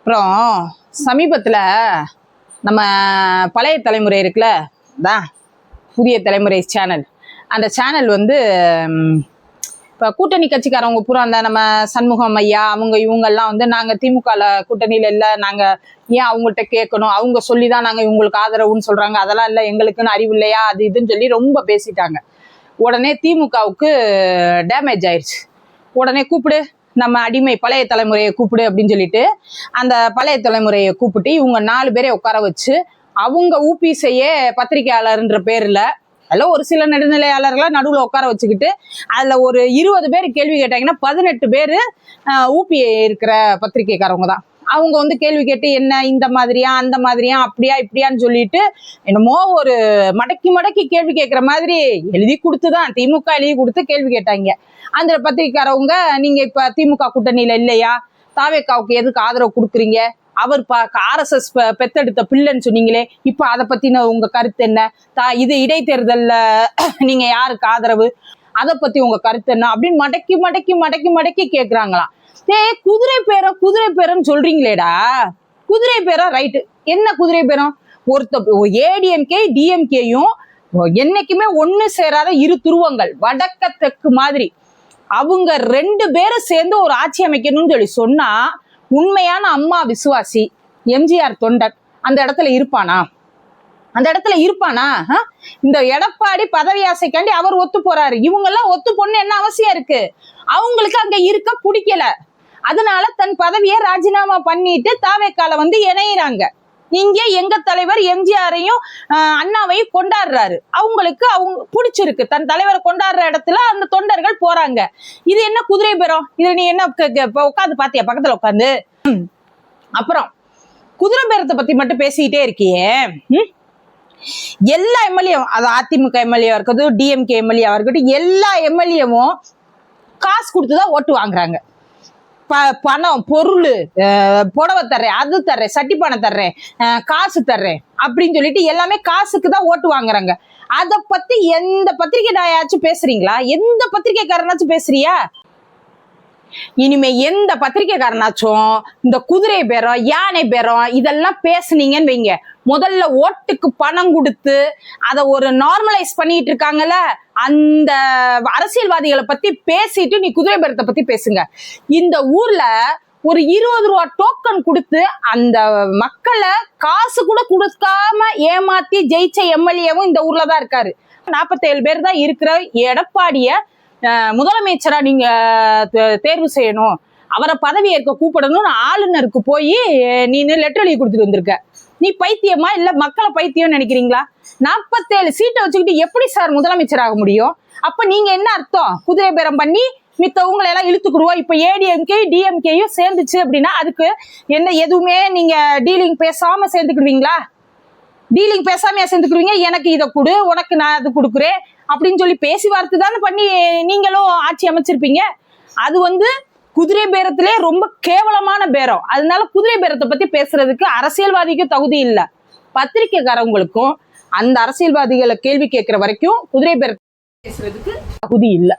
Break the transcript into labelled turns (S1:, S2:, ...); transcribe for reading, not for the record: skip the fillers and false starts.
S1: அப்புறம் சமீபத்தில் நம்ம பழைய தலைமுறை இருக்குல்ல, தான் புதிய தலைமுறை சேனல். அந்த சேனல் வந்து இப்போ கூட்டணி கட்சிக்காரவங்க பூரா அந்த நம்ம சண்முகம் ஐயா அவங்க இவங்கெல்லாம் வந்து நாங்கள் திமுகவில் கூட்டணியில் இல்லை, நாங்கள் ஏன் அவங்கள்ட்ட கேட்கணும், அவங்க சொல்லி தான் நாங்கள் இவங்களுக்கு ஆதரவுன்னு சொல்கிறாங்க, அதெல்லாம் இல்லை, எங்களுக்குன்னு அறிவு இல்லையா, அது இதுன்னு சொல்லி ரொம்ப பேசிட்டாங்க. உடனே திமுகவுக்கு டேமேஜ் ஆயிடுச்சு. உடனே கூப்பிடு, நம்ம அடிமை பழைய தலைமுறையை கூப்பிடு அப்படின்னு சொல்லிட்டு அந்த பழைய தலைமுறையை கூப்பிட்டு இவங்க 4 பேரை உட்கார வச்சு அவங்க ஊபிசையே பத்திரிகையாளர்ன்ற பேரில் அதில் ஒரு சில நடுநிலையாளர்களை நடுவில் உட்கார வச்சுக்கிட்டு அதில் ஒரு 20 பேர் கேள்வி கேட்டாங்கன்னா 18 பேர் ஊபி இருக்கிற பத்திரிகைக்காரவங்க தான். அவங்க வந்து கேள்வி கேட்டு என்ன இந்த மாதிரியா அந்த மாதிரியா அப்படியா இப்படியான்னு சொல்லிட்டு என்னமோ ஒரு மடக்கி மடக்கி கேள்வி கேட்குற மாதிரி எழுதி கொடுத்து தான் திமுக எழுதி கொடுத்து கேள்வி கேட்டாங்க. அந்த பத்திரிக்கைக்காரவங்க நீங்க இப்ப திமுக கூட்டணியில இல்லையா, தாவேக்காவுக்கு எதுக்கு ஆதரவு கொடுக்குறீங்க, அவர் RSS பெத்தெடுத்த பிள்ளைன்னு சொன்னீங்களே, இப்ப அதை பத்தின உங்க கருத்து என்ன, இது இடைத்தேர்தல்ல நீங்க யாருக்கு ஆதரவு, அதை பத்தி உங்க கருத்து என்ன அப்படின்னு மடக்கி மடக்கி மடக்கி மடக்கி கேட்குறாங்களாம். குதிரை பேரன்னு சொல்றீங்களேடா, குதிரை பேரா ரைட்டு, என்ன குதிரை பேரம், ஏடிஎம்கே டிஎம்கேயும் என்னைக்குமே ஒண்ணு சேராத இரு துருவங்கள், வடக்க தெற்கு மாதிரி. அவங்க 2 பேரும் சேர்ந்து ஒரு ஆட்சி அமைக்கணும்னு சொல்லி சொன்னா உண்மையான அம்மா விசுவாசி எம்ஜிஆர் தொண்டன் அந்த இடத்துல இருப்பானா? அந்த இடத்துல இருப்பானா? இந்த எடப்பாடி பதவி ஆசைக்காண்டி அவர் ஒத்து போறாரு, இவங்க எல்லாம் ஒத்து பொண்ணு என்ன அவசியம் இருக்கு? அவங்களுக்கு அங்க இருக்க பிடிக்கல, அதனால தன் பதவியை ராஜினாமா பண்ணிட்டு தாவேக்கால வந்து இணையிறாங்க. இங்க எங்க தலைவர் எம்ஜிஆரையும் அண்ணாவையும் கொண்டாடுறாரு, அவங்களுக்கு அவங்க பிடிச்சிருக்கு, தன் தலைவரை கொண்டாடுற இடத்துல அந்த தொண்டர்கள் போறாங்க. இது என்ன குதிரை பேரம்? இதுல நீ என்ன உட்காந்து பாத்தியா பக்கத்துல உட்காந்து? அப்புறம் குதிரை பேரத்தை பத்தி மட்டும் பேசிக்கிட்டே இருக்கியே, எல்லா எம்எல்ஏவும், அது அதிமுக எம்எல்ஏவா இருக்கட்டும் டிஎம்கே எம்எல்ஏவா இருக்கட்டும், எல்லா எம்எல்ஏவும் காசு கொடுத்துதான் ஓட்டு வாங்குறாங்க. பணம் பொருள் புடவை தர்றேன், அது தர்றேன், சட்டி பணம் தர்றேன், காசு தர்றேன் அப்படின்னு சொல்லிட்டு எல்லாமே காசுக்கு தான் ஓட்டு வாங்குறாங்க. அதை பத்தி எந்த பத்திரிகையாச்சும் பேசுறீங்களா? எந்த பத்திரிகைக்காரனாச்சும் பேசுறியா? இனிமே எந்த பத்திரிகைக்காரனாச்சும் இந்த குதிரை பேரம் யானை பேரம் இதெல்லாம் பேசுனீங்கன்னு வைங்க, முதல்ல ஓட்டுக்கு பணம் கொடுத்து அதை ஒரு நார்மலைஸ் பண்ணிட்டு இருக்காங்கல்ல அந்த அரசியல்வாதிகளை பத்தி பேசிட்டு நீ குதிரை பேரத்தை பத்தி பேசுங்க. இந்த ஊர்ல ஒரு 20 ரூபா டோக்கன் கொடுத்து அந்த மக்களை காசு கூட கொடுக்காம ஏமாத்தி ஜெயிச்ச எம்எல்ஏவும் இந்த ஊர்ல தான் இருக்காரு. 47 பேர் தான் இருக்கிற எடப்பாடிய முதலமைச்சரா நீங்க தேர்வு செய்யணும், அவரை பதவி ஏற்க கூப்பிடணும்னு ஆளுநருக்கு போய் நீ லெட்டர் எழுதி கொடுத்துட்டு வந்திருக்க. நீ பைத்தியமா இல்ல மக்களை பைத்தியம் நினைக்கிறீங்களா? 47 சீட்டை வச்சுக்கிட்டு எப்படி சார் முதலமைச்சர் ஆக முடியும்? அப்ப நீங்க என்ன அர்த்தம்? குதிரை பேரம் பண்ணி மித்தவங்களை எல்லாம் இழுத்துக்கிடுவோம். இப்ப ஏடிஎம்கே டிஎம்கேயும் சேர்ந்துச்சு அப்படின்னா அதுக்கு என்ன எதுவுமே நீங்க டீலிங் பேசாம சேர்ந்துக்கிடுவீங்களா? டீலிங் பேசாமையா சேர்ந்துக்கிடுவீங்க? எனக்கு இதை கொடு, உனக்கு நான் அது கொடுக்குறேன் அப்படின்னு சொல்லி பேசி வார்த்தை தானே பண்ணி நீங்களும் ஆட்சி அமைச்சிருப்பீங்க. அது வந்து குதிரை பேரத்திலே ரொம்ப கேவலமான பேரம். அதனால குதிரை பேரத்தை பத்தி பேசுறதுக்கு அரசியல்வாதிக்கும் தகுதி இல்லை, பத்திரிகைக்காரவங்களுக்கும் அந்த அரசியல்வாதிகளை கேள்வி கேட்கிற வரைக்கும் குதிரை பேரத்தை பேசுறதுக்கு தகுதி இல்லை.